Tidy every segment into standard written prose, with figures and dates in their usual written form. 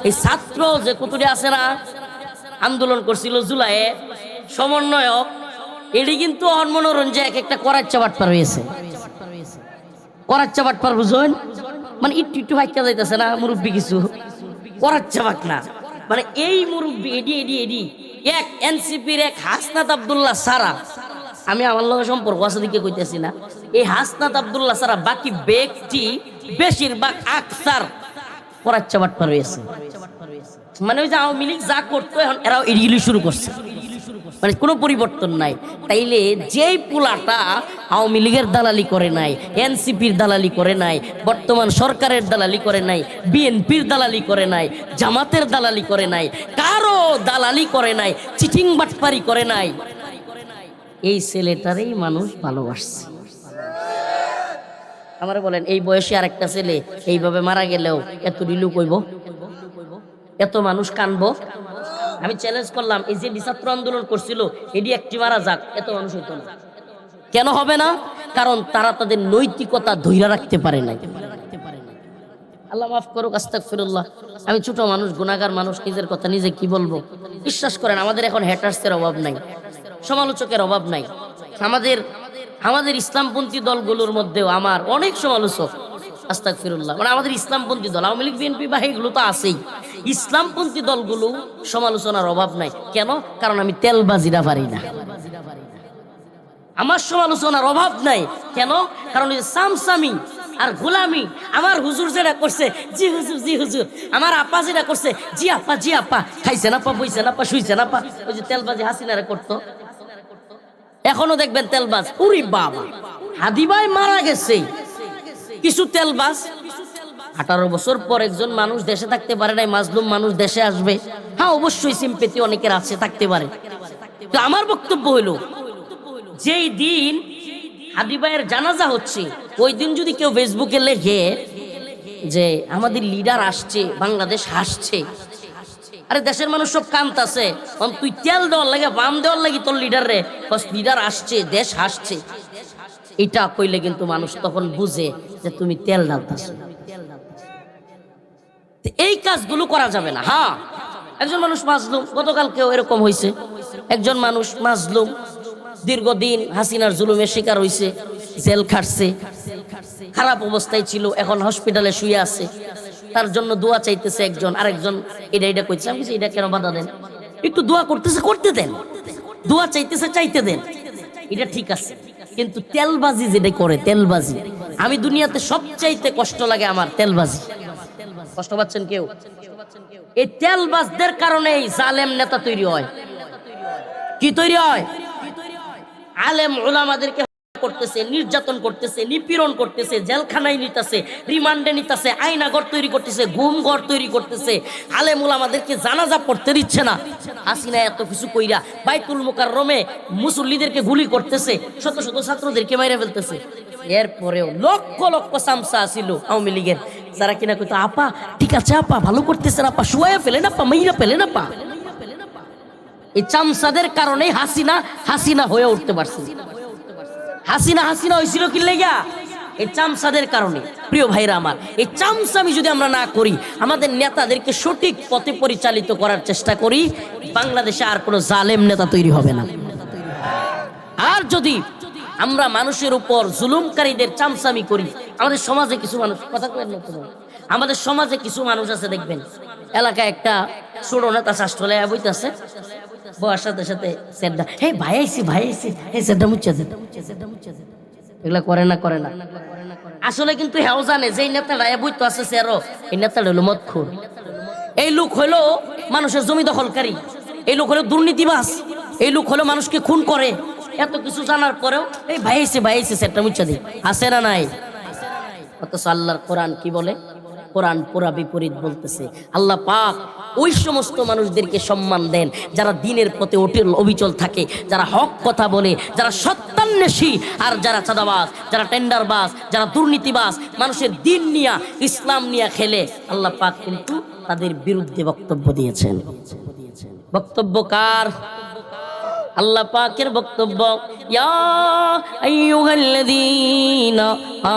এই ছাত্র যে কুতুরি আছে না, আন্দোলন করছিল জুলাইয়ে, সমন্বয়ক, এটি কিন্তু মনোরঞ্জে এক একটা করাচ্চা বাটপার হয়েছে। করাচ্চা বাটপার বুঝুন, মানে একটু একটু ভাইকা যাইতেছে না মুরব্বী কিছু করাচ্চা বাট না, মানে এই মুরব্বী এডি এডি এডি এক এনসিপির এক হাসনাত আব্দুল্লাহ সারা, আমি আমার লগে সম্পর্ক আছে দিকে কইতেছি না, এই হাসনাত আব্দুল্লাহ সারা বাকি ব্যক্তি বেশিরভাগ আকসার করাচ্চা বাটপার হয়েছে। মানে ওই যে আওয়ামী লীগ যা করতো এখন এরাও এড়িয়ে শুরু করছে, মানে কোনো পরিবর্তন নাই। তাইলে যেই পোলাটা আওয়ামী লীগের দালালি করে নাই, এনসিপির দালালি করে নাই, বর্তমান সরকারের দালালি করে নাই, বিএনপির দালালি করে নাই, জামাতের দালালি করে নাই, কারো দালালি করে নাই, চিটিং বাটপারি করে নাই, এই ছেলেটারই মানুষ ভালোবাসছে। আমারে বলেন এই বয়সে আর একটা ছেলে এইভাবে মারা গেলেও এত রিলু কইব, এত মানুষ কানবো? আমি চ্যালেঞ্জ করলাম, এই যে ছাত্র আন্দোলন করছিল এটি একটি মারা যাক, এত মানুষ হইতো না। কেন হবে না? কারণ তারা তাদের নৈতিকতা ধইরা রাখতে পারে নাই। আল্লাহ মাফ করুক, আস্তাগফিরুল্লাহ। আমি ছোট মানুষ, গুনাহগার মানুষ, নিজের কথা নিজে কি বলবো। বিশ্বাস করেন আমাদের এখন হ্যাটার্সের অভাব নাই, সমালোচকের অভাব নাই। আমাদের ইসলামপন্থী দলগুলোর মধ্যেও আমার অনেক সমালোচক, আস্তাগফিরুল্লাহ, মানে আমাদের ইসলামপন্থী দল আওয়ামী লীগ বিএনপি বা এগুলো তো আছেই, ইসলামপন্থী দলগুলো সমালোচনার অভাব নাই। কেন? কারণ আমি তেলবাজিরা পারি না, আমার সমালোচনার অভাব নাই। কেন? কারণ এই সামসামি আর গোলামি, আমার হুজুর যেটা করছে জি হুজুর জি হুজুর, আমার আপা যেটা করছে জি আপা জি আপা, খাইছে না পা, বইছে না পা, শুইছে না পা, ওই যে তেলবাজি হাসিনারে করতো, এখনো দেখবেন তেলবাজ। উরি বাবা, হাদি ভাই মারা গেছে, কিছু তেলবাজ 18 বছর পর একজন মানুষ দেশে থাকতে পারে নাই, মাজলুম মানুষ দেশে আসবে, হ্যাঁ অবশ্যই সিম্পেথি অনেকের আছে, থাকতে পারে। তো আমার বক্তব্য হলো, যেই দিন হাদি ভাইয়ের জানাজা হচ্ছে ওই দিন যদি কেউ ফেসবুকে লেখে যে আমাদের লিডার আসছে, বাংলাদেশ হাসছে, আরে দেশের মানুষ সব কান্তাছে, তুই তেল দেওয়ার লাগে, বাম দেওয়ার লাগি তোর লিডার রে, লিডার আসছে, দেশ হাসছে, এটা কইলে কিন্তু মানুষ তখন বুঝে যে তুমি তেল ঢালতাছ। এই কাজগুলো করা যাবে না। হ্যাঁ, একজন মানুষ মাজলুম, গতকালকেও এরকম হয়েছে, একজন মানুষ মাজলুম, দীর্ঘদিন হাসিনার জুলুমের শিকার হয়েছে, জেল খাটছে, খারাপ অবস্থায় ছিল, এখন হসপিটালে শুয়ে আছে, তার জন্য দোয়া চাইতেছে একজন, আরেকজন এটা কইছে, আমি এটা কেন বাধা দেন, একটু দোয়া করতেছে করতে দেন, দোয়া চাইতেছে চাইতে দেন, এটা ঠিক আছে। কিন্তু তেলবাজি যেটা করে, তেলবাজি, আমি দুনিয়াতে সবচাইতে কষ্ট লাগে আমার তেলবাজি। কষ্ট পাচ্ছেন কেউ? এই তেলবাজদের কারণেই জালেম নেতা তৈরি হয়। কি তৈরি হয়? আলেম উলামাদেরকে করতেছে, নির্যাতন করতেছে, নিপীড়ন করতেছে, জেলখানায় নিতেছে, রিমান্ডে নিতেছে, আয়নাঘর তৈরি করতেছে, গুম ঘর তৈরি করতেছে, আলেম উলামাদেরকে জানাজা পড়তে দিচ্ছে না। হাসিনা এত কিছু কইরা বাইতুল মুকাররমে মুসল্লিদেরকে গুলি করতেছে, শত শত ছাত্রদেরকে মাইরা ফেলতেছে। এরপরেও লক্ষ লক্ষ সামসা ছিল আওয়ামী লীগের, যারা কিনা কইতো আপা ঠিক আছে, আপা ভালো করতেছেন, আপা শুয়াইয়া ফেলেন, আপা মাইরা ফেলেন, আপা। এই চামচাদের কারণে হাসিনা হয়ে উঠতে পারছে। হাসিনা হয়েছিল কি লেগা? এই চামচাদের কারণে। প্রিয় ভাইরা আমার, এই চামচামি যদি আমরা না করি, আমাদের নেতাদেরকে সঠিক পথে পরিচালিত করার চেষ্টা করি, বাংলাদেশে আর কোনো জালেম নেতা তৈরি হবে না। আর যদি আমরা মানুষের উপর জুলুমকারীদের চামচামি করি, আমাদের সমাজে কিছু মানুষ, কথা কয়েন না, আমাদের সমাজে কিছু মানুষ আছে দেখবেন, এলাকায় একটা ছোট নেতা শাসলে বইতেছে, বউর সাথে সাথে সেডা, হে ভাই আইছি ভাই আইছি, হে সেডা মুচ্ছা দে, এগুলা করে না। আসলে কিন্তু হেও জানে যে নেতাটা বইতো আছে সেরো, এই নেতাটা হলো মদখোর, এই লোক হলো মানুষের জমি দখলকারী, এই লোক হলো দুর্নীতিবাজ, এই লোক হলো মানুষকে খুন করে। এত কিছু জানার পরেও এই ভাই আইছে সেটা মুচ্ছা দে, আছে না নাই? অথচ আল্লাহর কোরআন কি বলে? কোরআন পুরা বিপরীত বলতেছে। আল্লাহ পাক ওই সমস্ত মানুষদেরকে সম্মান দেন যারা দিনের পথে অবিচল থাকে, যারা হক কথা বলে, যারা সত্যান্বেষী, আর যারা চাঁদাবাজ, যারা টেন্ডারবাজ, যারা দুর্নীতিবাজ, মানুষের দিন নিয়া, ইসলাম নিয়া খেলে, আল্লাহ পাক কিন্তু তাদের বিরুদ্ধে বক্তব্য দিয়েছেন। বক্তব্য কার? আল্লাহ পাকের বক্তব্য, ইয়া আইয়ুহাল্লাযীনা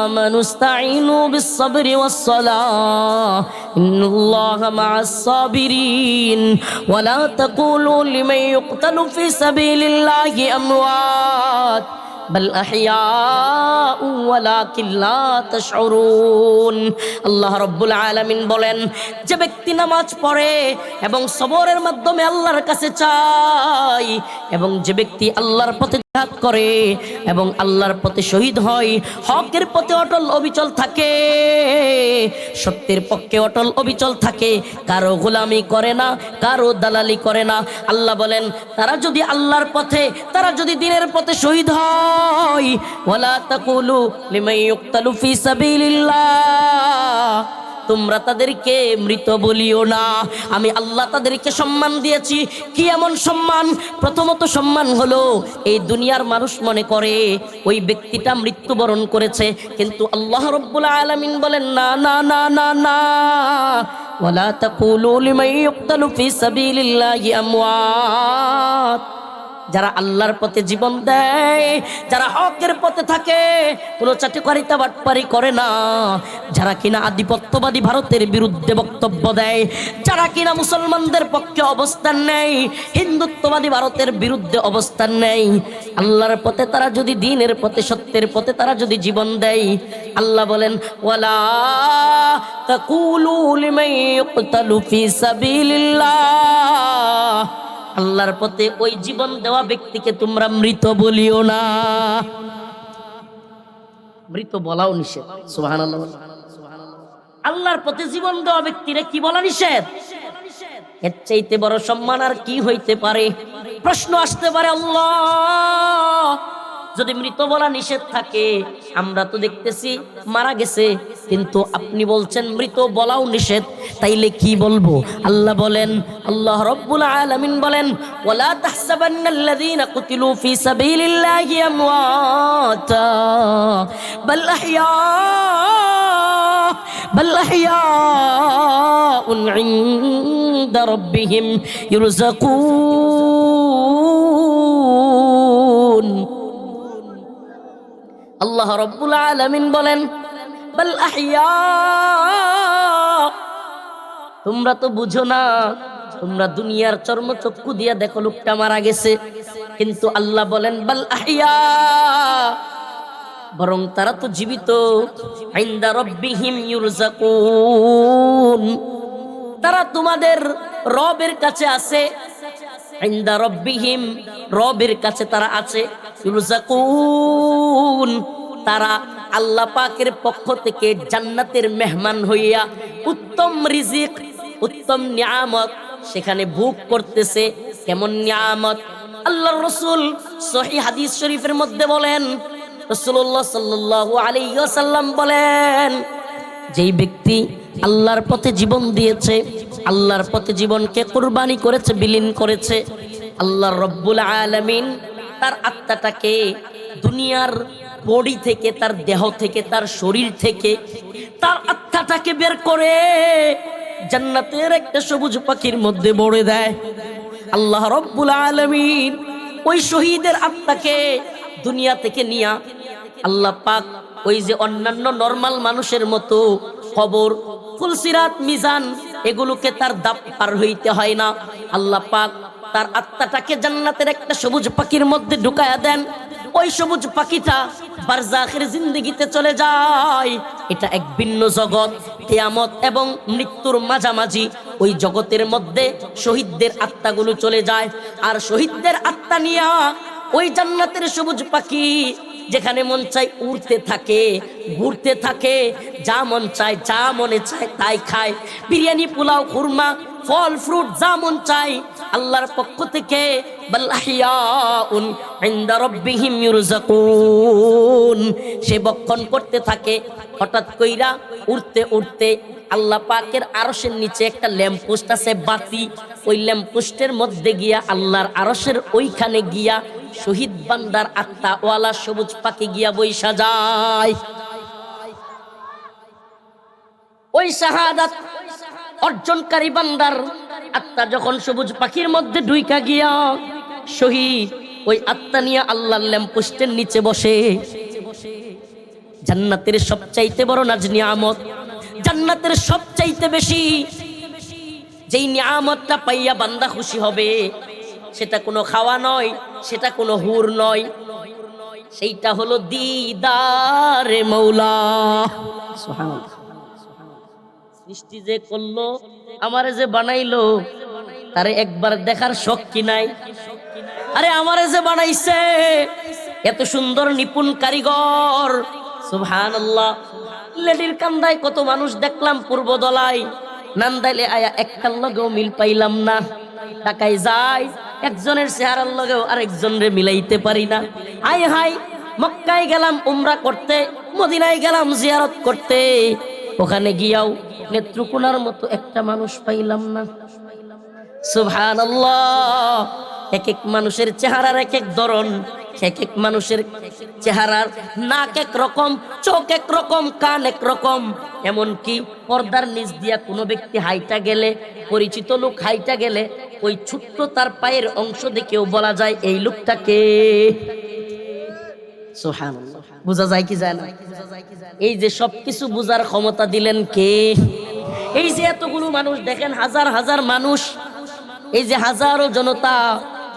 আমানুস্তাঈনু বিস-সাবরি ওয়াস-সালাহ ইন্নাল্লাহা মা'আস-সাবিরিন ওয়া লা তাকুলু লিমান ইউকতালু ফি সাবিলিল্লাহি আমওয়াত বাল আহইয়াউ ওয়ালাকিন লা তাশউরুন। আল্লাহ রাব্বুল আলামিন বলেন, যে ব্যক্তি নামাজ পড়ে এবং সবরের মাধ্যমে আল্লাহর কাছে চায়, এবং যে ব্যক্তি আল্লাহর পথে জিহাদ করে এবং আল্লাহর পথে শহীদ হয়, হকের পথে অটল অবিচল থাকে, সত্যের পক্ষে অটল অবিচল থাকে, কারো গোলামি করে না, কারো দালালি করে না। আল্লাহ বলেন, তারা যদি আল্লাহর পথে, তারা যদি দ্বীনের পথে শহীদ হয়, ওয়ালা তাকুলু লিমান ইউকতালু ফি সাবিলিল্লাহ, তোমরা তাদেরকে মৃত বলিও না। আমি আল্লাহ তাদেরকে সম্মান দিয়েছি। কি এমন সম্মান? প্রথমত সম্মান হলো, এই দুনিয়ার মানুষ মনে করে ওই ব্যক্তিটা মৃত্যুবরণ করেছে, কিন্তু আল্লাহ রাব্বুল আলামিন বলেন, না না না না না, ওয়ালা তাকুলু লিমান ইউকতালু ফি সাবিলিল্লাহি আমওয়াত, যারা আল্লাহর পথে জীবন দেয়, যারা হকের পথে থাকে, কোনো চাটুকারিতা বাটপারি করে না, যারা কিনা আধিপত্যবাদী ভারতের বিরুদ্ধে বক্তব্য দেয়, যারা কিনা মুসলমানদের পক্ষে অবস্থান নেয়, হিন্দুত্ববাদী ভারতের বিরুদ্ধে অবস্থান নেয়, আল্লাহর পথে তারা যদি, দ্বীনের পথে, সত্যের পথে তারা যদি জীবন দেয়, আল্লাহ বলেন, ওয়ালা তাকুলু লিমান ইউকতালু ফি সাবিলিল্লাহ, আল্লাহর পথে ওই জীবন দেওয়া ব্যক্তিকে তোমরা মৃত বলিও না। মৃত বলাও নিষেধ। সুবহানাল্লাহ। আল্লাহর পথে জীবন দেওয়া ব্যক্তিরে কি বলা নিষেধ? এর চাইতে বড় সম্মান আর কি হইতে পারে? প্রশ্ন আসতে পারে, আল্লাহ যদি মৃত বলা নিষেধ থাকে, আমরা তো দেখতেছি মারা গেছে, কিন্তু আপনি বলছেন মৃত বলাও নিষেধ, তাইলে কি বলবো? আল্লাহ বলেন, আল্লাহ রাব্বুল আলামিন বলেন, ওয়ালা তাহসাবান্নাল্লাযীনা কুতিলু ফি সাবিলিল্লাহি আমওয়াতা বাল আহইয়াউন ইনদা রাব্বিহিম ইরযাকুন। আল্লাহ রাব্বুল আলামিন বলেন, বাল আহইয়া, তোমরা তো বুঝো না, তোমরা দুনিয়ার চর্মচক্ষু দিয়া দেখো লোকটা মারা গেছে, কিন্তু আল্লাহ বলেন বাল আহইয়া, বরং তারা তো জীবিত, ইনদা রাব্বিহিম ইরযাকুন, তারা তোমাদের রবের কাছে আছে, ইনদা রাব্বিহিম, রবের কাছে তারা আছে, ইরযাকুন, তারা আল্লাহ পাকের পক্ষ থেকে জান্নাতের মেহমান হইয়া উত্তম রিজিক, উত্তম নিয়ামত সেখানে ভোগ করতেছে। কেমন নিয়ামত? আল্লাহর রাসূল সহিহ হাদিস শরীফের মধ্যে বলেন, রাসূলুল্লাহ সাল্লাল্লাহু আলাইহি ওয়াসাল্লাম বলেন, যেই ব্যক্তি আল্লাহর পথে জীবন দিয়েছে, আল্লাহর পথে জীবনকে কুরবানি করেছে, বিলীন করেছে, আল্লাহ রাব্বুল আলামিন তার আত্মাটাকে দুনিয়ার বডি থেকে, তার দেহ থেকে, তার শরীর থেকে তার আত্মাটাকে বের করে জান্নাতের একটা সবুজ পাখির মধ্যে ভরে দেয়। আল্লাহ রাব্বুল আলামিন ওই শহীদের আত্মাকে দুনিয়া থেকে নিয়া, আল্লাহ পাক ওই যে অন্যান্য নরমাল মানুষের মতো কবর, ফুলসিরাত, মিজান এগুলোকে তার দাপ পার হইতে হয় না। আল্লাহ পাক তার আত্মাটাকে জান্নাতের একটা সবুজ পাখির মধ্যে ঢুকায়া দেন। ওই সবুজ পাখিটা বারজাখের জিন্দেগিতে চলে যায়। এটা এক ভিন্ন জগৎ, কিয়ামত এবং মৃত্যুর মাঝামাঝি। ওই জগতের মধ্যে শহীদদের আত্মাগুলো চলে যায়, আর শহীদদের আত্মা নিয়া ওই জান্নাতের সবুজ পাখি যেখানে মন চায় উড়তে থাকে, ঘুরতে থাকে, যা মন চায়, যা মনে চায় তাই খায়। বিরিয়ানি, পোলাও, খুরমা, ফল ফ্রুট যা মন চায় আল্লাহর পক্ষ থেকে বাল আহইয়াউন ইনদা রাব্বিহিম ইরযাকুন, সে বক্ষণ করতে থাকে। হঠাৎ কইরা উড়তে উড়তে আল্লাহ পাকের আরশের নিচে একটা ল্যাম্পপোস্ট আছে, বাতি, ওই ল্যাম্পপোস্টের মধ্যে গিয়া আল্লাহর আরশের ওইখানে গিয়া শহীদ বান্দার আত্মা ওয়ালা সবুজ পাখি গিয়া বইসা যায়। ওই শাহাদাত অর্জনকারী বান্দার আত্মা যখন সবুজ পাখির মধ্যে ঢুইকা গিয়া শহীদ ওই আত্মা নিয়ে আল্লাহর ল্যাম্পপোস্টের নিচে বসে। জান্নাতের সবচাইতে বড় নাজ নিয়ামত, জান্নাতের সবচাইতে বেশি যেই নিয়ামতটা পাইয়া বান্দা খুশি হবে, সেটা কোনো খাওয়া নয়, সেটা কোনো হুর নয়, সেইটা হলো দিদারে মৌলা। সুবহানাল্লাহ। সৃষ্টি যে করলো, আমারে যে বানাইলো, তারে একবার দেখার শখ কি নাই? আরে আমারে যে বানাইছে এত সুন্দর নিপুণ কারিগর, সুবহানাল্লাহ। লেডির কান্দায় কত মানুষ দেখলাম পূর্ব দলায়, নান্দাইলে আয়া একটার লগেও মিল পাইলাম না। টাকায় যায় একজনের চেহারার লগেও আরেকজনের মিলাইতে পারি না। হায় হায়, মক্কায় গেলাম উমরা করতে, মদিনায় গেলাম জিয়ারত করতে, ওখানে গিয়াও নেত্রকোনার মতো একটা মানুষ পাইলাম না। সুবহানাল্লাহ। এক এক মানুষের চেহারার এক এক ধরন, এক এক মানুষের চেহারার নাক এক রকম, চোখ এক রকম, কান এক রকম। এমনকি পর্দার নিচ দিয়া কোনো ব্যক্তি হাইটা গেলে, পরিচিত লোক হাইটা গেলে, ওই ছোট্ট তার পায়ের অংশ দেখেও বলা যায় এই লোকটাকে। সুবহানাল্লাহ। বোঝা যায় কি যায় না? এই যে সবকিছু বুঝার ক্ষমতা দিলেন কে? এই যে এতগুলো মানুষ দেখেন, হাজার হাজার মানুষ, এই যে হাজারো জনতা,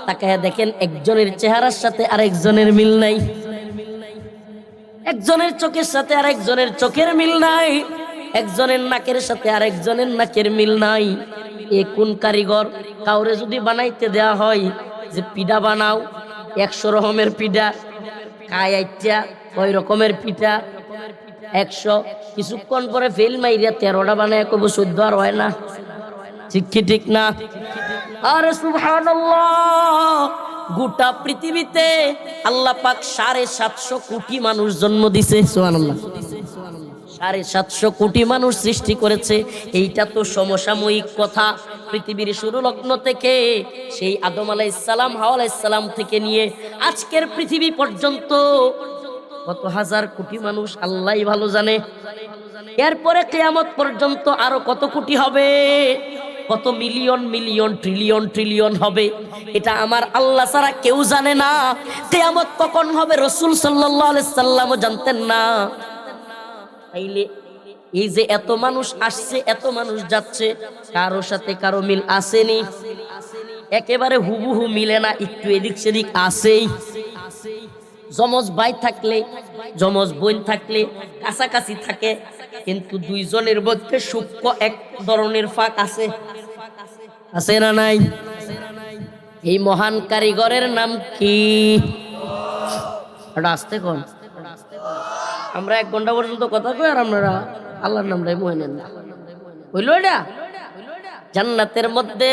তাকায়া দেখেন একজনের চেহারার সাথে আরেকজনের মিল নাই, একজনের চোখের সাথে আরেকজনের চোখের মিল নাই, একজনের নাকের সাথে আরেকজনের নাকের মিল নাই। এ কোন কারিগর? কাউরে যদি বানাইতে দেয়া হয় যে পিঠা বানাও, 100 রকমের পিঠা, কায়াইটা ওই রকমের পিঠা 100, কিছুক্ষণ পরে ফেল মাইরিয়া 13টা বানায় কব 14 আর হয় না। ঠিক কি ঠিক না? আরে সুবহানাল্লাহ। গোটা পৃথিবীতে আল্লাহ পাক 750 কোটি মানুষ জন্ম দিছে। সুবহানাল্লাহ। 750 কোটি মানুষ সৃষ্টি করেছে। এইটা তো সমসাময়িক কথা। পৃথিবীর শুরু লগ্ন থেকে, সেই আদম আলাইহিস সালাম, হাওয়া আলাইহিস সালাম থেকে নিয়ে আজকের পৃথিবী পর্যন্ত কত হাজার কোটি মানুষ আল্লাহই ভালো জানে। এরপরে কিয়ামত পর্যন্ত আরো কত কোটি হবে, কত মিলিয়ন মিলিয়ন ট্রিলিয়ন ট্রিলিয়ন হবে, এটা আমার আল্লাহ ছাড়া কেউ জানে না। কিয়ামত কখন হবে রাসূল সাল্লাল্লাহু আলাইহি সাল্লামও জানতেন না। তাইলে এই যে এত মানুষ আসছে, এত মানুষ যাচ্ছে, কারোর সাথে কারো মিল আসেনি, একেবারে হুবহু মিলে না, একটু এদিক সেদিক আসেই। যমজ ভাই থাকলে, যমজ বোন থাকলে কাছাকাছি থাকে, কিন্তু দুইজনের মধ্যে সূক্ষ্ম এক ধরনের ফাঁক আছে, আছে না নাই? এই মহান কারিগরের নাম কি? আসতে কোন? আমরা 1 ঘন্টা পর্যন্ত কথা কই আর আপনারা আল্লাহর নামটাই মনে নেন না। হইল এটা? জান্নাতের মধ্যে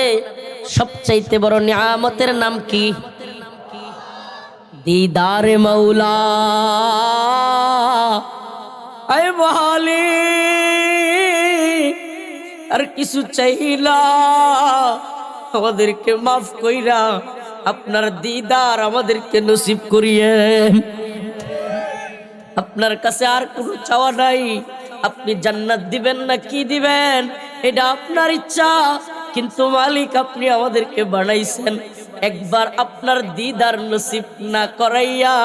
সবচাইতে বড় নিয়ামতের নাম কি? দিদারে মৌলা। আয় বহালি আর কিছু চাইলা, আমাদেরকে মাফ কইরা আপনার দিদার আমাদেরকে নসিব করিয়েন। আপনার কাছে আর কোনো চাওয়া নাই। আপনি জান্নাত দিবেন না কি দিবেন এটা আপনার ইচ্ছা, কিন্তু মালিক আপনি আমাদেরকে বানাইছেন, একবার আপনার দিদার নসিব না করাইয়া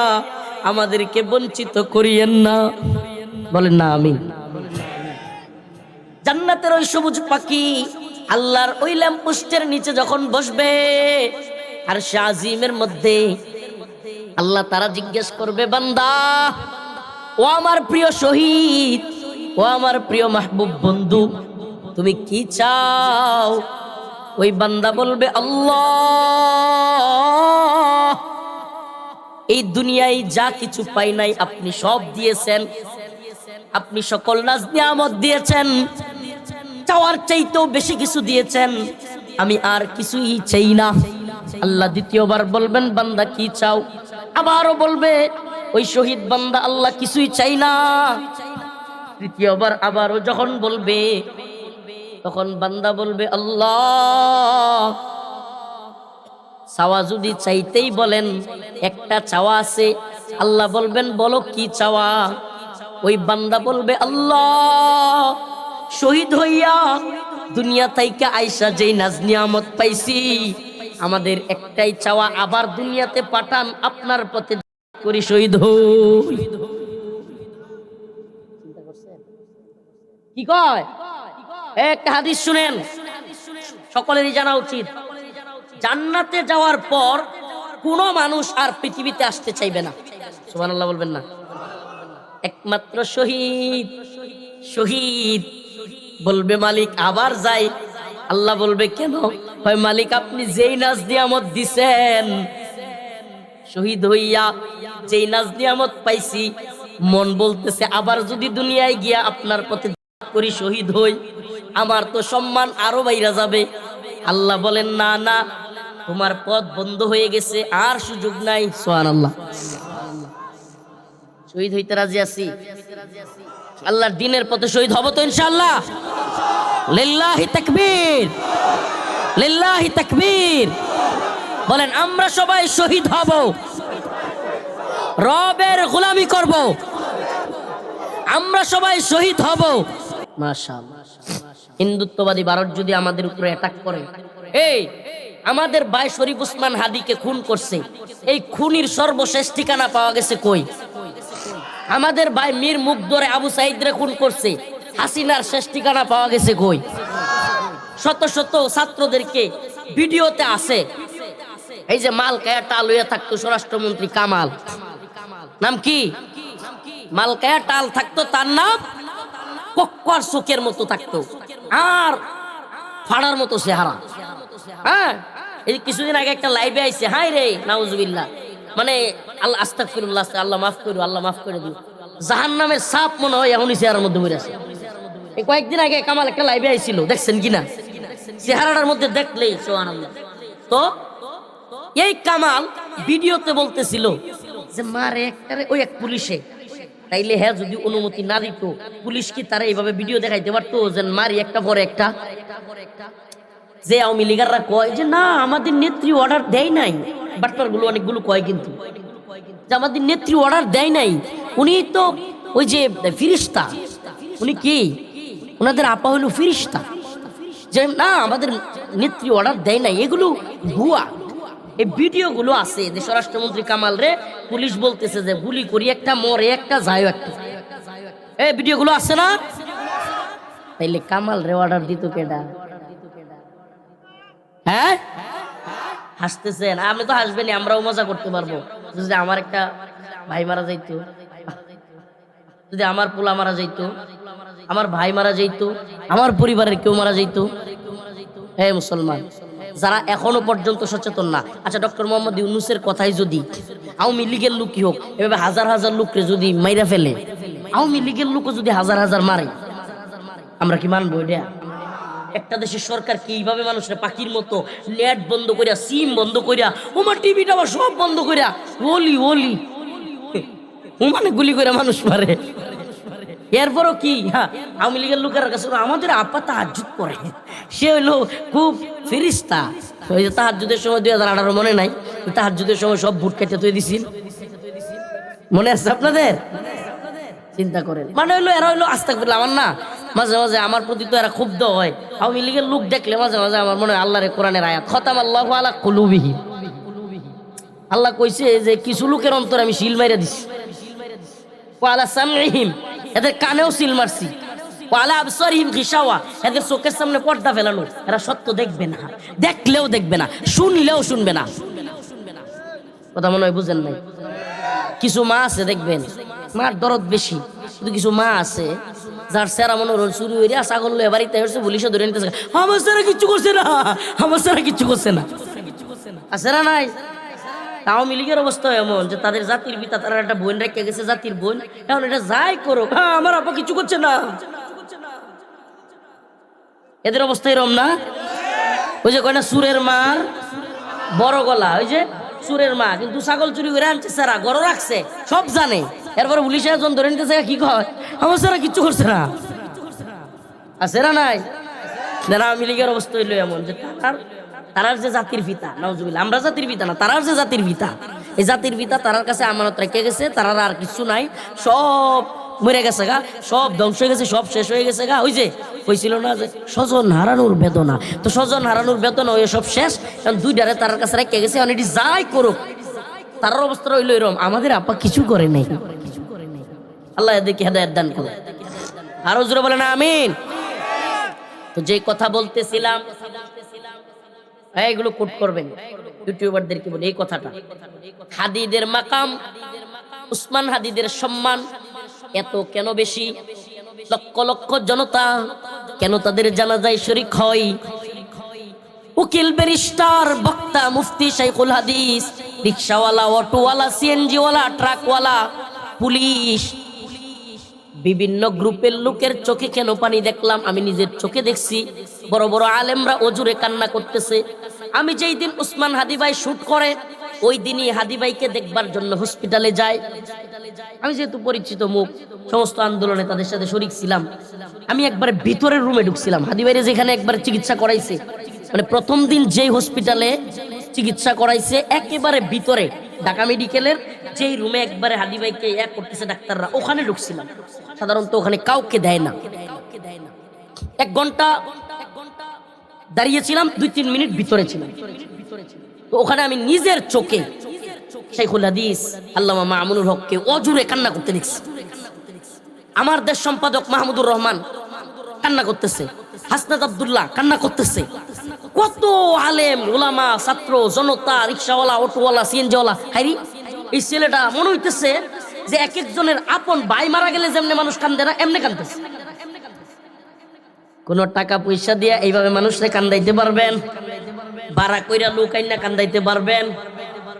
আমাদেরকে বঞ্চিত করিয়েন না। বলেন না আমিন। জান্নাতের ওই সবুজ পাখি আল্লাহর ওই ল্যাম্পপোস্টের নিচে যখন বসবে, আর সে আজিমের মধ্যে আল্লাহ তারা জিজ্ঞেস করবে, বান্দা, ও আমার প্রিয় শহীদ, ও আমার প্রিয় মাহবুব বন্ধু, তুমি কি চাও? ওই বান্দা বলবে, আল্লাহ, এই দুনিয়ায় যা কিছু পাই নাই আপনি সব দিয়েছেন, আপনি সকল নাজ নিয়ামত দিয়েছেন, চাওয়ার চাইতেও বেশি কিছু দিয়েছেন, আমি আর কিছুই চাই না। আল্লাহ দ্বিতীয়বার বলবেন, বান্দা কি চাও? আবারও বলবে ওই শহীদ বান্দা, আল্লাহ কিছুই চাই না। তৃতীয়বার আবারও যখন বলবে, তখন বান্দা বলবে, আল্লাহ, চাওয়া যদি চাইতেই বলেন, একটা চাওয়া আছে। আল্লাহ বলবেন, বলো কি চাওয়া? ওই বান্দা বলবে, আল্লাহ, শহীদ হইয়া দুনিয়া থাইকা আইসা যেই নাজ নিয়ামত পাইছি, আমাদের একটাই চাওয়া, আবার দুনিয়াতে পাঠান, আপনার পথে করি শহীদ হই। কি কয়? একটা হাদিস শুনেন, সকলেরই জানা উচিত। জান্নাতে যাওয়ার পর কোনো মানুষ আর পৃথিবীতে আসতে চাইবে না। সুবহানাল্লাহ বলবেন না? একমাত্র শহীদ। শহীদ বলবে মালিক আবার যাই। আল্লাহ বলবে কেন? হয় মালিক আপনি যেই নাজ নিয়ামত দিছেন, শহীদ হইয়া যেই নাজ নিয়ামত পাইছি, মন বলতেছে আবার যদি দুনিয়ায় গিয়া আপনার পথে করি শহীদ হই, আমার তো সম্মান আরো বাইরা যাবে। আল্লাহ বলেন না না, তোমার পথ বন্ধ হয়ে গেছে, আর সুযোগ নাই। সুবহানাল্লাহ। শহীদ হইতে রাজি আছি, আল্লাহর দ্বীনের পথে শহীদ হব তো ইনশাআল্লাহ। লিল্লাহি তাকবীর, লিল্লাহি তাকবীর। বলেন আমরা সবাই শহীদ হব, রবের গোলামি করব, আমরা সবাই শহীদ হব। মাশাআল্লাহ। হিন্দুত্ববাদী ভারত যদি আমাদের উপরে অ্যাটাক করে, এই আমাদের ভাই শরীফ ওসমান হাদিকে খুন করছে, এই খুনির সর্বশেষ ঠিকানা পাওয়া গেছে কই? আমাদের ভাই মীর মুগ্ধরে আবু সাইদরে খুন করছে, হাসিনার শেষ ঠিকানা পাওয়া গেছে কই? শত শত ছাত্রদেরকে ভিডিওতে আছে, এই যে মালকায়া টাল হইয়া থাকতো স্বরাষ্ট্রমন্ত্রী কামাল, নাম কি? মালকায়া টাল থাকতো, তার নাম কক্কর চোখের মতো থাকতো আর ফাড়ার মতো চেহারা। হ্যাঁ, এই কিছুদিন আগে একটা লাইভে আইছে, হাই রে নাউজুবিল্লাহ, মানে আল্লাহ আস্তাগফিরুল্লাহ, আল্লাহ মাফ করু, আল্লাহ মাফ করে দিও, জাহান্নামের সাপ মনে হয় এখনই চেহারার মধ্যে বসে আছে। এই কয়েকদিন আগে কামাল একটা লাইভে আইছিল, দেখছেন কিনা? চেহারাটার মধ্যে দেখলেই সুবহানাল্লাহ। তো এই কামাল ভিডিওতে বলতেছিল যে মারে একটারে ওই এক পুলিশে, তাইলে হ্যাঁ যদি অনুমতি না দিত পুলিশ কি তারা এইভাবে ভিডিও দেখাইতে পারতো যে মারি একটা পরে একটা? যে আওয়ামী লীগাররা কয় যে না আমাদের নেত্রী অর্ডার দেয় নাই, বাটপার গুলো অনেকগুলো কয় কিন্তু যে আমাদের নেত্রী অর্ডার দেয় নাই, উনি তো ওই যে ফিরিস্তা, উনি কি ওনাদের আপা হইল ফিরিস্তা, যে না আমাদের নেত্রী অর্ডার দেয় নাই, এগুলো ভুয়া। এই ভিডিও গুলো আছে যে স্বরাষ্ট্রমন্ত্রী কামাল রে পুলিশ বলতেছে যে গুলি করি একটা, মরে একটা, যায় একটা, এই ভিডিও গুলো আছে না? তাইলে কামাল রে অর্ডার দিত কেডা? হ্যাঁ, হাসতেছেন, আপনি তো হাসবেনই, আমরাও মজা করতে পারবো। যদি আমার একটা ভাই মারা যাইতো, যদি আমার পোলা মারা যাইতো, আমার ভাই মারা যাইতো, আমার পরিবারের কেউ মারা যাইতো, হে মুসলমান যারা এখনো পর্যন্ত সচেতন না, আচ্ছা ডক্টর মোহাম্মদ ইউনূসের কথাই যদি আওয়ামী লীগের লোকই হোক এভাবে হাজার হাজার লোককে যদি মাইরা ফেলে, আওয়ামী লীগের লোকও যদি হাজার হাজার মারে, আমরা কি মানবো এটা? একটা দেশের সরকার কি এইভাবে মানুষের পাখির মতো নেট বন্ধ করিয়া, সিম বন্ধ করিয়া, ওমা টিভিটা আবার সব বন্ধ করিয়া ওলি ওলি ওমানে গুলি করে মানুষ মারে? এরপরও কি হ্যাঁ আওয়ামী লীগের লোকের কাছে আমাদের আপা তাহাজ্জুদ করে, সে হইলো খুব ফিরিস্তা। ওই যে তাহাজ্জুদের সময় 2018 মনে নাই, তাহাজ্জুদের সময় সব ভোট কেটে তুই দিছিল, মনে আছে আপনাদের? চিন্তা করেন, মানে হইলো এরা হইলো আস্তাগফিরুল্লাহ। আমার না মাঝে মাঝে আমার প্রতি তো এরা ক্ষুব্ধ হয়, আওয়ামী লীগের লোক দেখলে মাঝে মাঝে আমার মনে হয় আল্লাহর কোরআনের আয়াত, খতামাল্লাহু আলা কুলুবিহিম, আল্লাহ কইছে যে কিছু লোকের অন্তরে আমি সিল মাইরা দিছি, ওয়া আলা সামঈহিম, এদের কানেও সিল মারছি, ওয়া আলা আবসারিহিম গিশাওয়া, এদের চোখের সামনে পর্দা ফেলানো, এরা সত্য দেখবে না, দেখলেও দেখবে না, শুনলেও শুনবে না। কথা মনে হয় বুঝেন নাই? কিছু মা আছে দেখবেন মার দরদ বেশি, কিন্তু কিছু মা আছে যার সেরা মনে রোল শুরু হয়ে ছাগল লয়ে বাড়িতে এসে পুলিশে ধরে নিতেছে, আমার সেরা কিচ্ছু করছে না, আমার সেরা কিচ্ছু করছে না, আছে না নাই? আওয়ামী লীগের অবস্থা এমন যে তাদের জাতির পিতা তারা একটা বোন রেখে গেছে, জাতির বোন, এখন এটা যাই করো হ্যাঁ আমার আপা কিছু করছে না, এদের অবস্থা এরকম না? ওই যে কয় না সুরের মার বড় গলা, ওই যে সুরের মা, কিন্তু ছাগল চুরি করে আনছে সারা গড় রাখছে, সব জানে, এরপরে পুলিশে একজন ধরে নিতেছে, কি কয় আমার সারা কিচ্ছু করছে না, আছে না নাই? আওয়ামী লীগের অবস্থা হইলো এমন যে তারার যে জাতির পিতা, নাউজুবিল্লাহ, আমরা জাতির পিতা না, তারার যে জাতির পিতা, এই জাতির পিতা তারার কাছে আমানত রেখে গেছে, তারার আর কিছু নাই, সব মরে গেছে গা, সব ধ্বংস হয়ে গেছে, সব শেষ হয়ে গেছে গা। ওই যে হয়েছিল না যে স্বজন হারানোর বেদনা, তো স্বজন হারানোর বেদনা ওই সব শেষ, কারণ দুইটারে তার কাছে রেখে গেছে। এখন এটি যাই করুক তার অবস্থা রইল এরকম, আমাদের আপা কিছু করে নাই। আল্লাহ এদেরকে হেদায়েত দান করুন। আরো জোরে বলেন আমিন। তো যে কথা বলতেছিলাম, এইগুলো কোট করবেন ইউটিউবারদেরকে বলে এই কথাটা, হাদিদের মাকাম, উসমান হাদিদের সম্মান এত কেন বেশি? লক্ষ লক্ষ জনতা কেন তাদের জানাজায় শরীক হয়? উকিল, ব্যারিস্টার, বক্তা, মুফতি, শাইখুল হাদিস, রিকশাওয়ালা, অটোওয়ালা, সিএনজিওয়ালা, ট্রাকওয়ালা, পুলিশ, বিভিন্ন গ্রুপের লোকের চোখে কেন পানি দেখলাম? আমি নিজের চোখে দেখছি। বড় বড় আলেমরা অজুরে কান্না করতেছে। আমি যেই দিন উসমান হাদি ভাই শুট করে ওই দিনই হাদি ভাইকে দেখবার জন্য হসপিটালে যাই। আমি যেহেতু পরিচিত মুখ, সমস্ত আন্দোলনে তাদের সাথে শরীক ছিলাম। আমি একবারে ভিতরের রুমে ঢুকছিলাম, হাদি ভাইরে যেখানে একবার চিকিৎসা করাইছে, মানে প্রথম দিন যেই হসপিটালে চিকিৎসা করাইছে একেবারে ভিতরে ঢাকা মেডিকেলের যেই রুমে একবারে হাদি ভাইকে এক করতেছে ডাক্তাররা, ওখানে ঢুকছিলাম। সাধারণত ওখানে কাউকে দেয় না। 1 ঘন্টা দাঁড়িয়েছিলাম, 2-3 মিনিট ভিতরে ছিলাম। তো ওখানে আমি নিজের চোখে শাইখুল হাদিস আল্লামা মামুনুল হককে অজুরে কান্না করতে দেখছি। আমার দেশ সম্পাদক মাহমুদুর রহমান কান্না করতেছে, হাসনাত আব্দুল্লাহ কান্না করতেছে, কত আলেম উলামা, ছাত্র জনতা, রিকশাওয়ালা, অটোওয়ালা, সিএনজিওয়ালা। হাইরি এই ছেলেটা মনে হইতেছে যে এক একজনের আপন ভাই মারা গেলে যেমনি মানুষ কান্দে না, এমনি কান্দতেছে। কোন টাকা পয়সা দিয়ে এইভাবে মানুষকে কান্দাইতে পারবেন? বাড়া কইরা লোক আইনা কান্দাইতে পারবেন?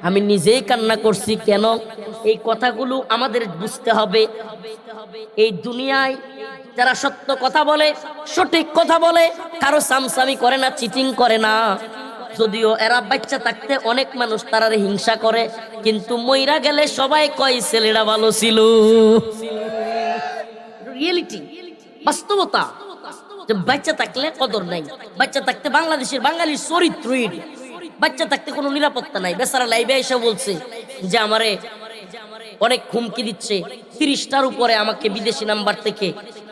আমি নিজেই কান্না করছি। কেন? এই কথাগুলো আমাদের বুঝতে হবে। এই দুনিয়ায় যারা সত্য কথা বলে, সঠিক কথা বলে, কারো সামসামি করে না, চিটিং করে না। যদিও এরা বাচ্চা থাকতে অনেক মানুষ তারারে হিংসা করে, কিন্তু মইরা গেলে সবাই কয় ছেলেরা ভালো ছিল। রিয়েলিটি, বাস্তবতা। যে বাচ্চা থাকলে কদর নাই, বাচ্চা থাকতে বাংলাদেশের বাঙালির চরিত্রহীন, বাচ্চা থাকতে কোনো নিরাপত্তা নাই। বেচারা লাইভে এসে বলছে যে আমারে অনেক হুমকি দিচ্ছে, 30টার উপরে আমাকে বিদেশি নাম্বার থেকে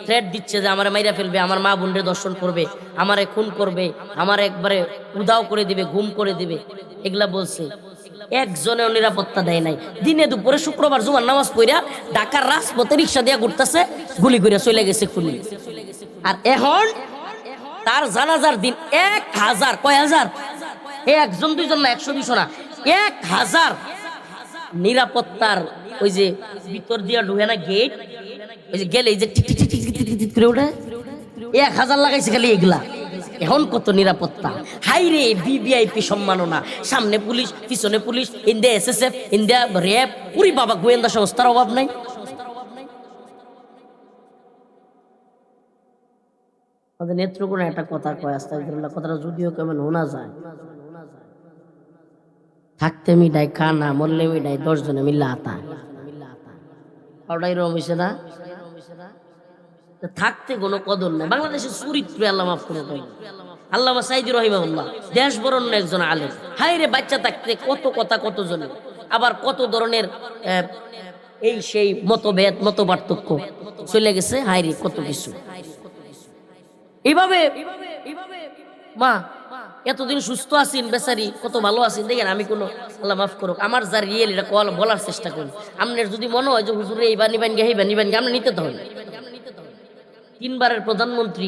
থ্রেট দিচ্ছে যে আমারে মাইরা ফেলবে, আমার মা বোনরে দর্শন করবে, আমারে খুন করবে, আমার একবারে উধাও করে দিবে, গুম করে দিবে, এগুলা বলছে। একজনেও নিরাপত্তা দেয় নাই। দিনে দুপুরে শুক্রবার জুমার নামাজ পড়া ঢাকার রাজপথে রিক্সা দিয়া ঘুরতেছে, গুলি করে চলে গেছে খুনি। আর এখন তার জানাজার দিন 1000, কয় হাজার, একজন দুইজন না, 100-200 না, 1000 নিরাপত্তার ওই যে ভিতর দিয়া ঢুকে না গেট, ওই যে গেলে যে tick tick tick tick tick tick করে ওঠে, 1000 লাগাইছে খালি এগুলা। এখন কত নিরাপত্তা! হাই রে ভিভিআইপি সম্মাননা, সামনে পুলিশ, পিছনে police, India SSF, India RAB, Puri বাবা গোয়েন্দা সংস্থার অভাব নাই। আমাদের নেত্রকোনা একটা কথা কয়, আস্তাগফিরুল্লাহ, কথাটা যদিও কেমন শোনা যায়, থাকতে মিডাই খানা, মরলে মিডাই 10 জনে মিল্লা আতা। ওটাই রকম হইছে না? থাকতে কোনো কদর নাই। বাংলাদেশের চরিত্র আল্লাহ মাফ করে দেয়। আল্লামা সাইদি রহিমাহুল্লাহ দেশ বরণ্য একজন আলেম। হাই রে বাচ্চা থাকতে কত কথা, কত জনে, আবার কত ধরনের এই সেই মতভেদ, মত পার্থক্য চলে গেছে। হাই রে কত কিছু। এইভাবে মা এতদিন সুস্থ আছেন, বেচারি কত ভালো আছেন। দেখেন আমি কোনো, আল্লাহ মাফ করুক, আমার যার রিয়েল এটা বলার চেষ্টা করি। আপনার যদি মনে হয় যে হুজুরে এইবার নিবেন গে, এইবার নিবেন গে, আপনি নিতে তো হবে। 3 বারের প্রধানমন্ত্রী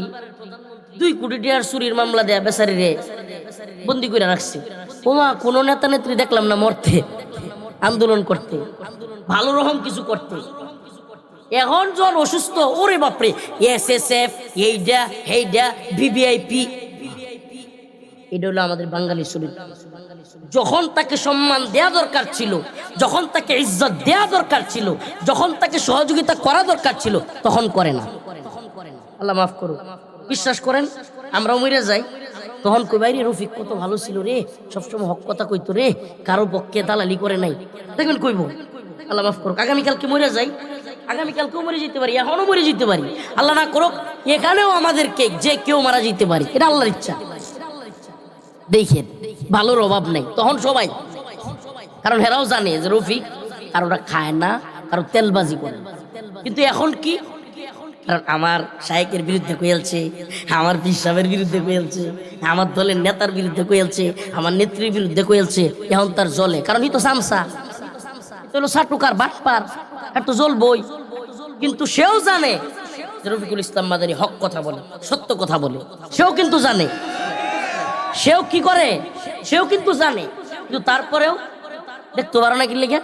2 কোটি টাকার চুরির মামলা দেয়া বেচারি রে বন্দি করে রাখছে। ওমা কোন নেতা নেত্রী দেখলাম না মরতে, আন্দোলন করতে, ভালো রকম কিছু করতে। এখন যখন অসুস্থ, ওরে বাপরে, এসএসএফ, এইটা হেইডা, ভিভিআইপি। এটা হলো আমাদের বাঙালি চরিত্র। যখন তাকে সম্মান দেয়া দরকার ছিল, যখন তাকে ইজ্জত দেয়া দরকার ছিল, যখন তাকে সহযোগিতা করা দরকার ছিল, তখন করে না। আল্লাহ মাফ করুক। বিশ্বাস করেন, আমরা মরে যাই, তখন কই ভাই রে রফিক কত ভালো ছিল রে, সবসময় হক কথা কইতো রে, কারো পক্ষে দালালি করে নাই, দেখবেন কইব। আল্লাহ মাফ করুক। আগামীকালকে মরে যাই, আগামীকালকেও মরে যেতে পারি, এখনো মরে যেতে পারি। আল্লাহ না করুক এখানেও আমাদেরকে যে কেউ মারা যেতে পারি, এটা আল্লাহর ইচ্ছা। দেখেন ভালোর অভাব নাই তখন সবাই, কারণ হেরাও জানে যে রফিক আর ওরা খায় না, কারো তেলবাজি করে। কিন্তু এখন কি, কারণ আমার শায়েকের বিরুদ্ধে কইলছে, আমার পীর সাহেবের বিরুদ্ধে কইলছে, আমার দলের নেতার বিরুদ্ধে কইলছে, আমার নেত্রীর বিরুদ্ধে কইলছে, এখন তার জলে, কারণ ই তো সামসা, তো হলো সাটুকার বাটপার, আর তো জ্বলবই। কিন্তু সেও জানে যে রফিকুল ইসলাম মাদানী হক কথা বলে, সত্য কথা বলে, সেও কিন্তু জানে, সেও কি করে, সেও কিন্তু জানে, কিন্তু তারপরেও দেখতে পারো না কি লেগে,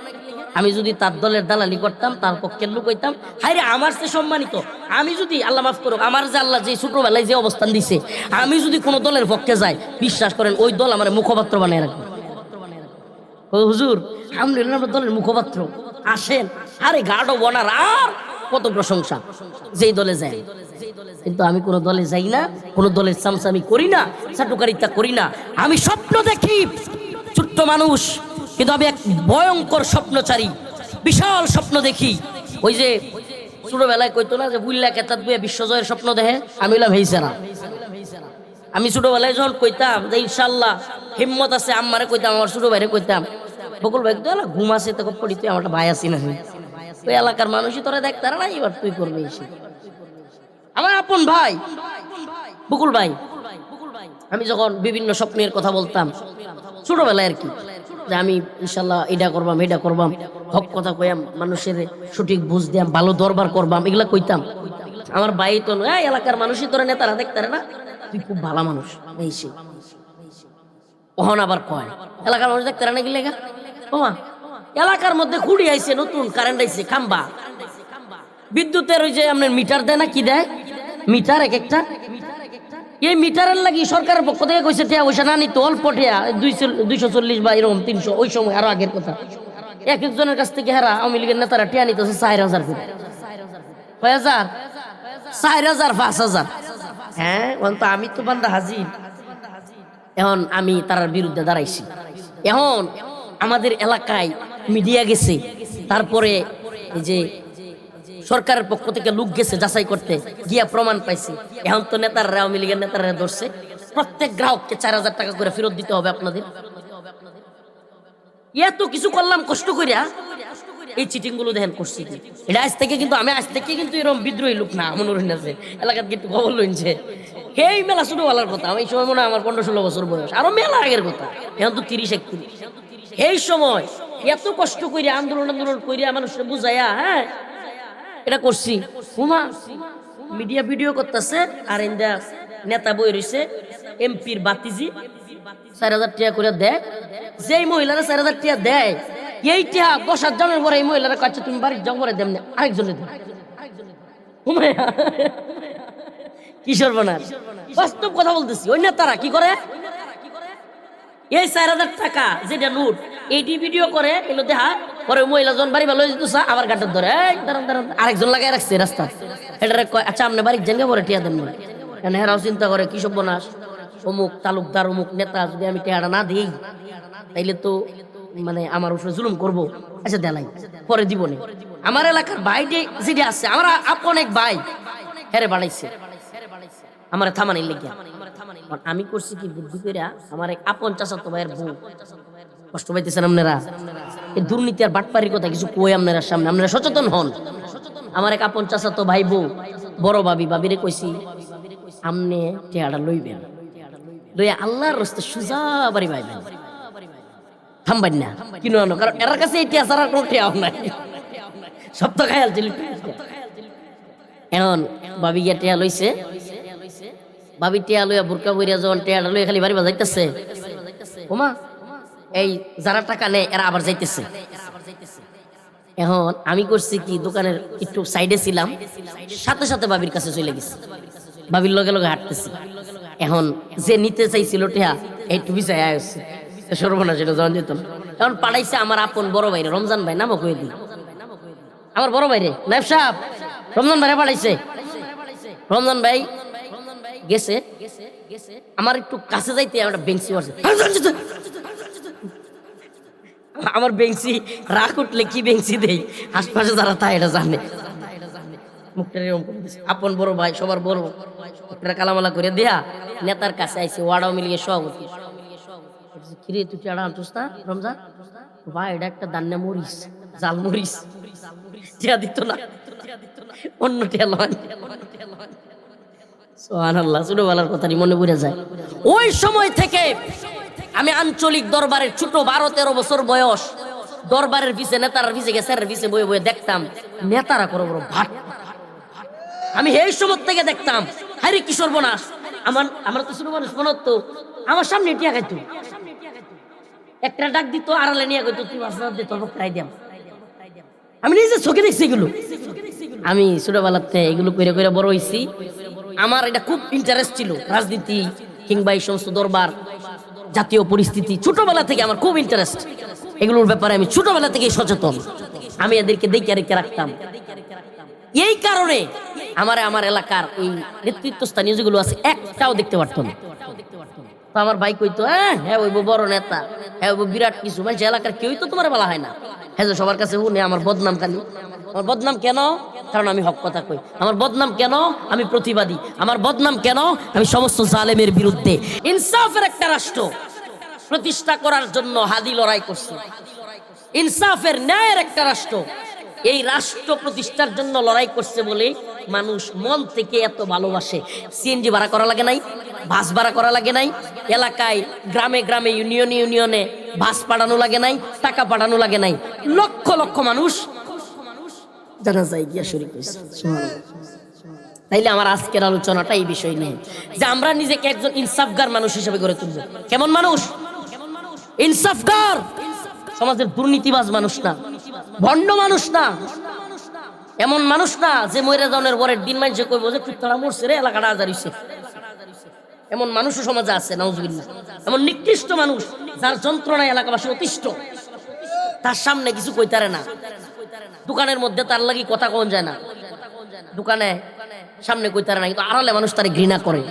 আমি যদি তার দলের দালালি করতাম, তার পক্ষে লোক হইতাম, হাইরে আমার সে সম্মানিত, আমি যদি আল্লাহ মাফ করুক, আমার যে আল্লাহ যে ছোটবেলায় যে অবস্থান দিছে, আমি যদি কোনো দলের পক্ষে যাই, বিশ্বাস করেন ওই দল আমার মুখপাত্র বানিয়ে রাখবে। ও হুজুর আলহামদুলিল্লাহ আমরা দলের মুখপাত্র, আসেন, আরে গাঢ় বনার আর কত প্রশংসা যেই দলে যায়। কিন্তু আমি কোনো দলে যাই না, কোনো দলের চামচামি করি না, চাটুকারিতা করি না। আমি স্বপ্ন দেখি, ছোট্ট মানুষ, কিন্তু আমি এক ভয়ঙ্কর স্বপ্নচারী, বিশাল স্বপ্ন দেখি। ওই যে ছোটবেলায় কইতো না যে বুল্লা কেতাত বইয়া বিশ্বজয়ের স্বপ্ন দেখে, আমি হইলাম হেইসারা। আমি ছোটবেলায় যখন কইতাম যে ইনশাল্লাহ হিম্মত আছে, আম্মারে কইতাম, আমার ছোট ভাইরে কইতাম, বকুল ভাই তো ঘুম আছে, তো পড়ি, তুই আমার ভাই আছি না, ওই এলাকার মানুষই তোরা দেখতার না, এবার তুই করবি এসে। আমার আপন ভাই বকুল ভাই, আমি যখন বিভিন্ন স্বপ্নের কথা বলতাম ছোটবেলায় আর কি, যে আমি ইনশাল্লাহ এটা করবাম, এটা করবাম, হক কথা কইয়াম, মানুষের সঠিক বুঝ দিয়াম, ভালো দরবার করবাম, এগুলা কইতাম। আমার ভাই তো এই এলাকার মানুষই তোরা নেতারা দেখতারে না, তুই খুব ভালো মানুষ, এই সে ওহন আবার কয় এলাকার মানুষ দেখতারে না, কি লেগা ওমা এলাকার মধ্যে খুঁড়ি আইছে, নতুন কারেন্ট আইছে, খাম্বা, বিদ্যুতের ওই যে আপনার মিটার দেয় না, কি দেয় মিটার এক একটা, এই মিটারের লাগি সরকারের পক্ষ থেকে কইছে টিয়া পয়সা না নিতে, অল্প টিয়া 240 বা এরকম 300, ওই সময় আরো আগের কথা, এক একজনের কাছ থেকে হেরা আওয়ামী লীগের নেতারা টিয়া নিতেছে 4000 করে, 6000, 4000, 5000। হ্যাঁ তো আমি তো বান্দা হাজির। এখন আমি তার বিরুদ্ধে দাঁড়াইছি, এখন আমাদের এলাকায় মিডিয়া গেছে, তারপরে এই যে সরকারের পক্ষ থেকে লোক গেছে যাচাই করতে, গিয়া প্রমাণ পাইছি। এখন তো নেতাররা, আওয়ামী লীগের নেতাররা ধরছে, প্রত্যেক গ্রাহককে 4000 টাকা করে ফেরত দিতে হবে আপনাদের। এত কিছু করলাম কষ্ট করিয়া, এই চিটিং গুলো দেখেন করছি। এটা আজ থেকে কিন্তু, আমি আজ থেকে কিন্তু এরকম বিদ্রোহী লোক না, মনে হইন আছে এলাকার কিন্তু খবর লইছে, এই মেলা ছোটবেলার কথা, আমি এই সময় মনে হয় আমার 15-16 বছর বয়স, আরো মেলা আগের কথা, এখন তো 30-31। এই সময় এত কষ্ট করিয়া আন্দোলন করিয়া মানুষকে বুঝাইয়া, হ্যাঁ এটা করছি। হুমা মিডিয়া ভিডিও করতেছে, আর ইন্দা নেতা বই রয়েছে, এমপির বাতিজি 4000 টাকা করে দেয়, যেই মহিলারা 4000 টাকা দেয়, এই টাকা 10 জনের পরে এই মহিলারা কাছে তুমি বাড়ির যাও করে দেন, আরেকজনে দেন। কি সর্বনাশ, বাস্তব কথা বলতেছি। ওই নেতারা কি করে, এই 4000 টাকা যেটা নোট, এইটি ভিডিও করে, এলো দেখা পরে মহিলা জন বাড়ি ভালো যেত, আবার গাটার ধরে আরেকজন লাগাই রাখছে রাস্তা, এটা আচ্ছা আপনি বাড়ির জায়গা পরে টিয়া দেন না, হেরাও চিন্তা করে কি সর্বনাশ, অমুক তালুকদার অমুক নেতা যদি আমি টিয়াটা না দিই, তাইলে তো মানে আমার উপরে জুলুম করবো, আচ্ছা দেলাই পরে দিব না। আমার এলাকার ভাই যেটা আছে, আমার আপন এক ভাই হেরে বাড়াইছে আমার থামানির লেগে, আমি করছি কি বুদ্ধি করে, আমার এক আপন চাচাতো ভাইয়ের বউ, কষ্ট পাইতেছেন আপনারা, এই দুর্নীতি আর বাটপারির কথা কিছু কই আপনারা সামনে, আপনারা সচেতন হন। আমার এক আপন চাচাতো ভাই বউ, বড় বাবিরে কইছি আমনে টেয়াটা লইবেন, লইয়া আল্লাহর রাস্তায় সুজা বাড়ি পাইবেন, থামবেন না কিনো আনো, কারণ এর কাছে এই টিয়া ছাড়া কোনো টেয়াও নাই, সব তো খায়াল ছিল। এখন বাবি গিয়া টেয়া লইছে, বাবি টিয়া লইয়া বুরকা বইরা যখন টেয়াটা লইয়া খালি বাড়ি বাজাইতেছে, ওমা এই যারা টাকা নেয় এরা আবার যাইতেছে। এখন আমি করছি কি, দোকানের একটু সাইডে ছিলাম, সাথে সাথে বাবির কাছে চলে গেছি, বাবির লগে লগে হাঁটতেছি। এখন যে নিতে চাইছিল টিয়া একটু বিছাই আসছে, সর্বনাশ, এটা যখন যেত। এখন পাঠাইছে আমার আপন বড় ভাইরে, রমজান ভাই নামও কয়ে দিই, আমার বড় ভাইরে নাইব সাহেব রমজান ভাইরে পাঠাইছে। রমজান ভাই গেছে, আমার একটু কাছে যাইতে একটা বেঞ্চি মারছে, আমার বেঞ্চি রাগ উঠলে কি বেঞ্চি দেই, আশপাশে যারা তা এটা জানে, মুখটা এরকম করে দিছে। আপন বড় ভাই সবার বড়, একটা কালামালা করে দেয়া নেতার কাছে আইছে, ওয়ার্ডাও মিলিয়ে সভাপতি, কিরে তুই চাড়া আনতোস না রমজান ভাই, এটা একটা দান্না মরিস, জাল মরিস, টিয়া দিত না, অন্য টেলন। সুবহানাল্লাহ, ছোটবেলার কথাটি মনে পড়ে যায়। ওই সময় থেকে আমি আঞ্চলিক দরবারের ছোট 12-13 বছর বয়স দরবারের পিছে নেতার পিছে গেছে পিছে বয়ে বয়ে দেখতাম নেতারা করো বড় ভাট। আমি এই সময় থেকে দেখতাম হাইরে কি সর্বনাশ। আমার তো ছোট মানুষ মনে হতো আমার সামনে টিয়া খাইতো, একটা ডাক দিত আড়ালে নিয়ে কইতো তুই আসরাত দে তোর খাই দিয়াম। আমি নিজে চোখে দেখছি এগুলো। আমি ছোটবেলাতে এগুলো করে করে বড় হইছি। আমার এটা খুব ইন্টারেস্ট ছিল, রাজনীতি কিংবা এই সমস্ত দরবার, জাতীয় পরিস্থিতি। ছোটবেলা থেকে আমার খুব ইন্টারেস্ট এগুলোর ব্যাপারে। আমি ছোটবেলা থেকেই সচেতন। আমি এদেরকে দেখে রেখে রাখতাম। এই কারণে আমার এলাকার এই নেতৃত্বস্থানীয় যেগুলো আছে একটাও দেখতে পারতো না। তো আমার ভাই কইতো হ্যাঁ ওই বড় নেতা, হ্যাঁ ওই বিরাট কিছু, মানে এলাকার কেউই তো তোমার বলা হয় না। হ্যাঁ সবার কাছে শুনে আমার বদনাম খালি। আমার বদনাম কেন? কারণ আমি হক কথা কই। আমার বদনাম কেন? আমি প্রতিবাদী। আমার বদনাম কেন? আমি সমস্ত জালেমের বিরুদ্ধে। ইনসাফের একটা রাষ্ট্র প্রতিষ্ঠা করার জন্য হাদি লড়াই করছে। ইনসাফের ন্যায়ের একটা রাষ্ট্র, এই রাষ্ট্র প্রতিষ্ঠার জন্য লড়াই করছে বলে মানুষ মন থেকে এত ভালোবাসে। সিএনজি ভাড়া করা লাগে নাই, বাস ভাড়া করা লাগে নাই, এলাকায় গ্রামে গ্রামে ইউনিয়নে ইউনিয়নে বাস পাঠানো লাগে নাই, টাকা পাঠানো লাগে নাই। লক্ষ লক্ষ মানুষ জানাজায় গিয়া শরীক হইছে। তাইলে আমার আজকের আলোচনাটা এই বিষয় নিয়ে যে আমরা নিজেকে একজন ইনসাফগার মানুষ হিসেবে গড়ে তুলব। কেমন মানুষ? ইনসাফগার, সমাজের দুর্নীতিবাজ মানুষ না, ভণ্ড মানুষ না, এমন মানুষ না যে মরে যাওয়ার পরের দিন মানুষে কইব যে কুত্তারা মরছে রে, এলাকাটা আজার হইছে। এমন মানুষও সমাজে আছে নাউজুবিল্লাহ। এমন নিকৃষ্ট মানুষ যার যন্ত্রণায় এলাকাবাসী অতিষ্ঠ, তার সামনে কিছু কইতারে না। দোকানের মধ্যে তার লাগি কথা কোন যায় না, দোকানে সামনে কইতারে না, কিন্তু আড়ালে মানুষ তারে ঘৃণা করে।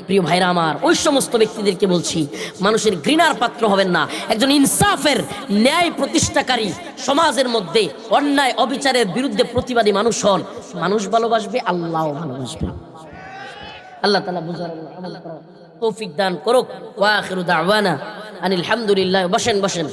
প্রিয় ভাইরা আমার, ওই সমস্ত ব্যক্তিদেরকে বলছি মানুষের ঘৃণার পাত্র হবেন না। একজন ইনসাফের ন্যায় প্রতিষ্ঠাকারী, সমাজের মধ্যে অন্যায় অবিচারের বিরুদ্ধে প্রতিবাদী মানুষ হন। মানুষ ভালোবাসবে, আল্লাহও ভালোবাসবে। আল্লাহ তাআলা বুঝার আমল করার তৌফিক দান করুক। ওয়া আখিরু দাওয়ানা আনিল হামদুলিল্লাহ। বসেন বসেন।